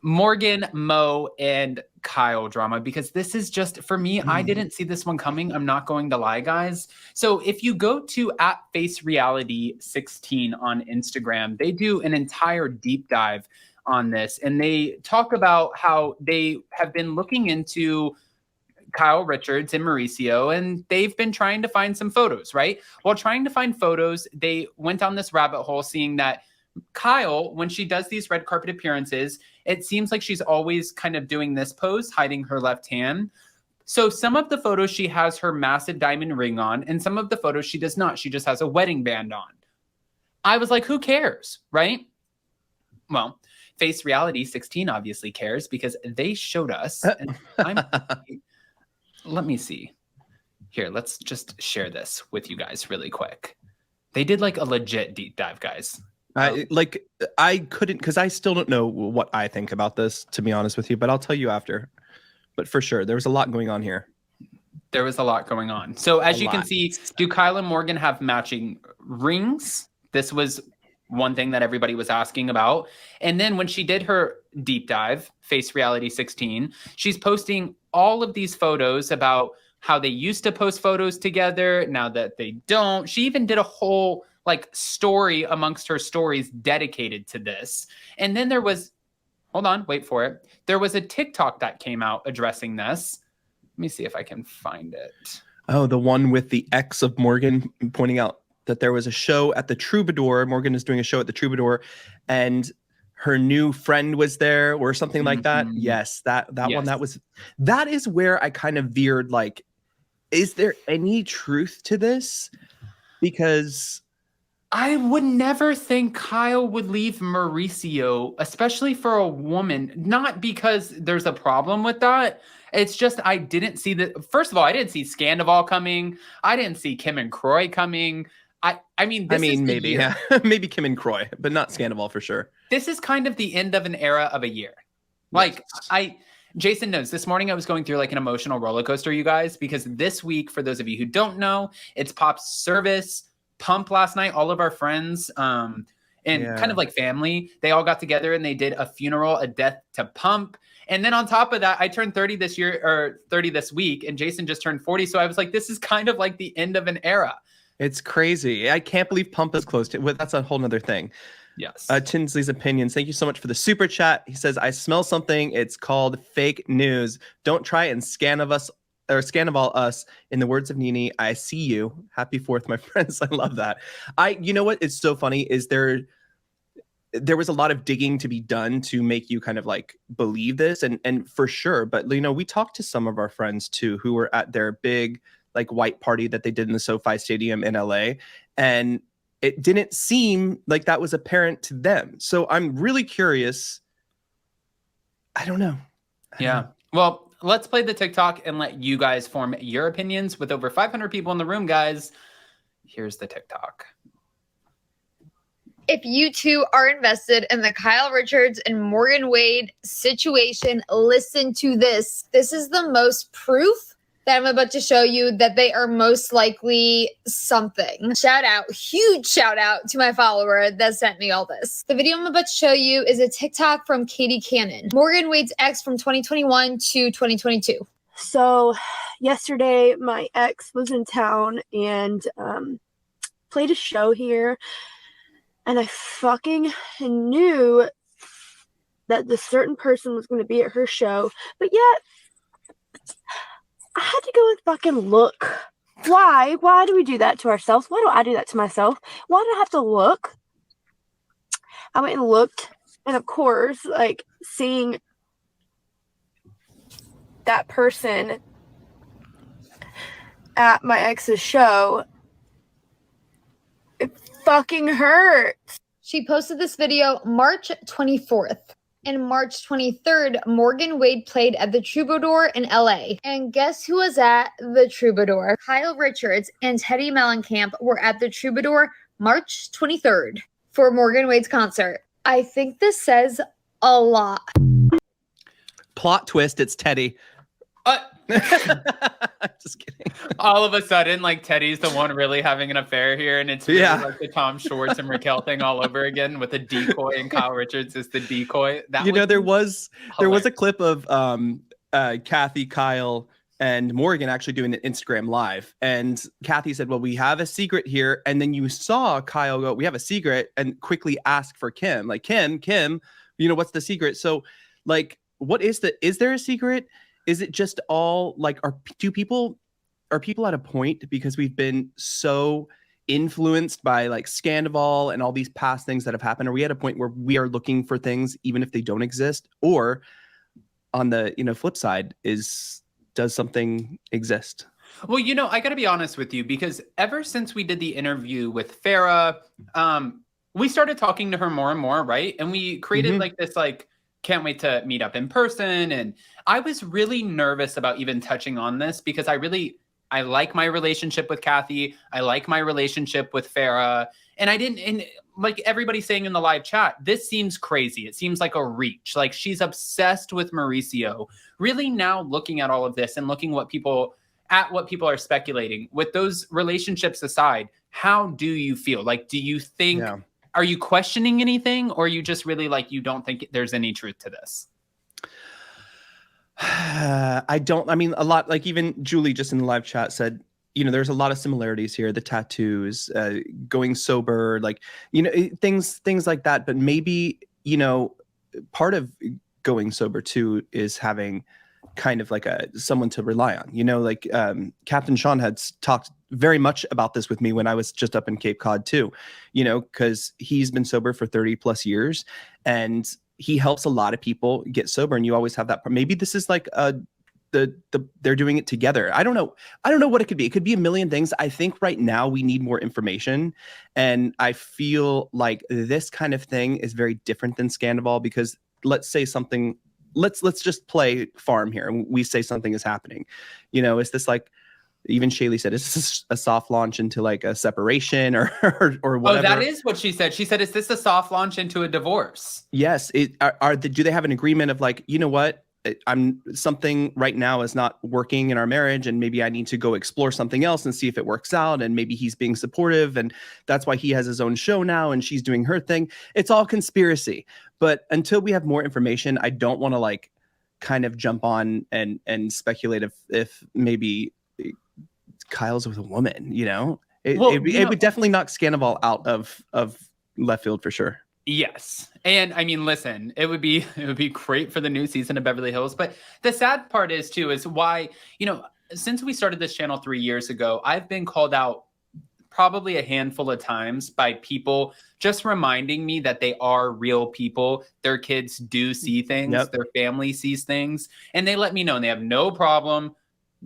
Morgan, Moe, and Kyle drama, because this is just, for me, I didn't see this one coming. I'm not going to lie, guys. So if you go to @FaceReality16 on Instagram, they do an entire deep dive on this, and they talk about how they have been looking into Kyle Richards and Mauricio, and they've been trying to find some photos, right? While trying to find photos, they went down this rabbit hole, seeing that Kyle, when she does these red carpet appearances, it seems like she's always kind of doing this pose, hiding her left hand. So some of the photos she has her massive diamond ring on, and some of the photos she does not. She just has a wedding band on. I was like, who cares, right? Well, Face Reality 16 obviously cares, because they showed us. Let me see. Here, let's just share this with you guys really quick. They did like a legit deep dive, guys. I couldn't, because I still don't know what I think about this, to be honest with you, but I'll tell you after. But for sure, there was a lot going on here. There was a lot going on. So as you can see, do Kyle and Morgan have matching rings? This was one thing that everybody was asking about. And then when she did her deep dive, Face Reality 16, she's posting all of these photos about how they used to post photos together, now that they don't. She even did a whole story amongst her stories dedicated to this. And then there was, hold on, wait for it. There was a TikTok that came out addressing this. Let me see if I can find it. Oh, the one with the ex of Morgan pointing out that there was a show at the Troubadour. Morgan is doing a show at the Troubadour, and her new friend was there or something like that. Yes, that yes. One, that is where I kind of veered, is there any truth to this? Because I would never think Kyle would leave Mauricio, especially for a woman. Not because there's a problem with that. It's just I didn't see that. First of all, I didn't see Scandival coming. I didn't see Kim and Croy coming. I mean, maybe, yeah. Maybe Kim and Croy, but not Scandival for sure. This is kind of the end of an era of a year. Jason knows this morning I was going through an emotional roller coaster, you guys, because this week, for those of you who don't know, it's Pop's service. Pump last night, all of our friends kind of family, they all got together and they did a funeral, a death to Pump. And then on top of that, I turned 30 this year, or 30 this week, and Jason just turned 40. So I was like, this is kind of like the end of an era. It's crazy. I can't believe Pump is close to it. That's a whole nother thing. Yes. Tinsley's opinions. Thank you so much for the super chat. He says, I smell something. It's called fake news. Don't try and Scandival us. In the words of Nene, I see you. Happy 4th, my friends. I love that. You know what? It's so funny is there was a lot of digging to be done to make you kind of believe this, and for sure. But we talked to some of our friends too who were at their big white party that they did in the SoFi Stadium in LA, and it didn't seem like that was apparent to them. So I'm really curious. I don't know. Yeah. Well, let's play the TikTok and let you guys form your opinions. With over 500 people in the room, guys, here's the TikTok. If you two are invested in the Kyle Richards and Morgan Wade situation, listen to this. This is the most proof that I'm about to show you that they are most likely something. Huge shout out to my follower that sent me all this. The video I'm about to show you is a TikTok from Katie Cannon, Morgan Wade's ex from 2021 to 2022. So yesterday, my ex was in town and played a show here. And I fucking knew that this certain person was going to be at her show. But yet, I had to go and fucking look. Why? Why do we do that to ourselves? Why do I do that to myself? Why do I have to look? I went and looked. And of course, seeing that person at my ex's show, it fucking hurts. She posted this video March 24th. And March 23rd, Morgan Wade played at the Troubadour in LA. And guess who was at the Troubadour? Kyle Richards and Teddy Mellencamp were at the Troubadour March 23rd for Morgan Wade's concert. I think this says a lot. Plot twist, it's Teddy. Just kidding. All of a sudden, like Teddy's the one really having an affair here, and it's really like the Tom Schwartz and Raquel thing all over again with a decoy, and Kyle Richards is the decoy. That there was a clip of Kathy, Kyle, and Morgan actually doing an Instagram live, and Kathy said, well, we have a secret here, and then you saw Kyle go, we have a secret, and quickly ask for Kim, like, Kim, what's the secret? So like, is there a secret? Is it just all like, are people at a point, because we've been so influenced by like Scandival and all these past things that have happened, are we at a point where we are looking for things even if they don't exist? Or on the flip side, does something exist? Well, I got to be honest with you, because ever since we did the interview with Farrah, we started talking to her more and more, right? And we created like this, like, can't wait to meet up in person. And I was really nervous about even touching on this, because I like my relationship with Kathy. I like my relationship with Farrah. And like everybody's saying in the live chat, this seems crazy. It seems like a reach. Like, she's obsessed with Mauricio. Really, now looking at all of this and looking what people are speculating, with those relationships aside, how do you feel? Like, do you think, are you questioning anything, or are you just really like, you don't think there's any truth to this? I mean, a lot, like even Julie just in the live chat said, there's a lot of similarities here. The tattoos, going sober, like, things like that. But maybe, part of going sober too is having kind of like someone to rely on, like Captain Sean had talked very much about this with me when I was just up in Cape Cod too, because he's been sober for 30 plus years, and he helps a lot of people get sober. And you always have that part. Maybe this is like they're doing it together. I don't know what it could be. It could be a million things. I think right now we need more information, and I feel like this kind of thing is very different than Scandival, because let's say something. Let's just play farm here, and we say something is happening. Is this like, even Shaylee said, is this a soft launch into like a separation or whatever? Oh, that is what she said. She said, is this a soft launch into a divorce? Yes. Do they have an agreement of like, what? Something right now is not working in our marriage, and maybe I need to go explore something else and see if it works out. And maybe he's being supportive, and that's why he has his own show now and she's doing her thing. It's all conspiracy. But until we have more information, I don't want to like kind of jump on and speculate if maybe Kyle's with a woman, it would definitely knock Scandival out of left field for sure. Yes. And I mean, listen, it would be great for the new season of Beverly Hills. But the sad part is why, since we started this channel 3 years ago, I've been called out probably a handful of times by people just reminding me that they are real people. Their kids do see things, their family sees things, and they let me know, and they have no problem.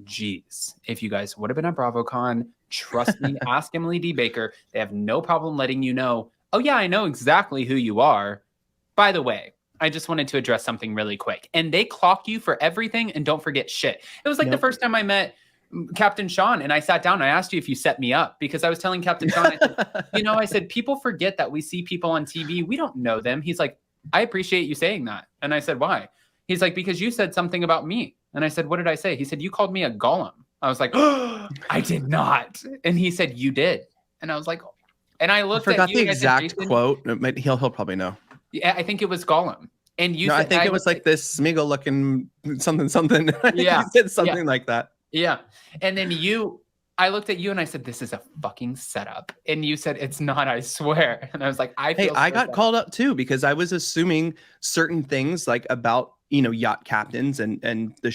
Geez, if you guys would have been at BravoCon, trust me, ask Emily D. Baker. They have no problem letting you know, oh yeah, I know exactly who you are. By the way, I just wanted to address something really quick. And they clock you for everything and don't forget shit. It was like the first time I met Captain Sean, and I sat down, I asked you if you set me up, because I was telling Captain Sean, I said, people forget that we see people on TV. We don't know them. He's like, I appreciate you saying that. And I said, why? He's like, because you said something about me. And I said, what did I say? He said, you called me a golem. I was like, oh, I did not. And he said, you did. And I was like, and I looked at you. I forgot the exact quote. He'll probably know. Yeah, I think it was Gollum. And you said, I think it was like this Smeagol looking something. Yeah. You said something like that. Yeah. And then I looked at you and I said, this is a fucking setup. And you said, it's not, I swear. And I was like, I got called up too, because I was assuming certain things like about, yacht captains and the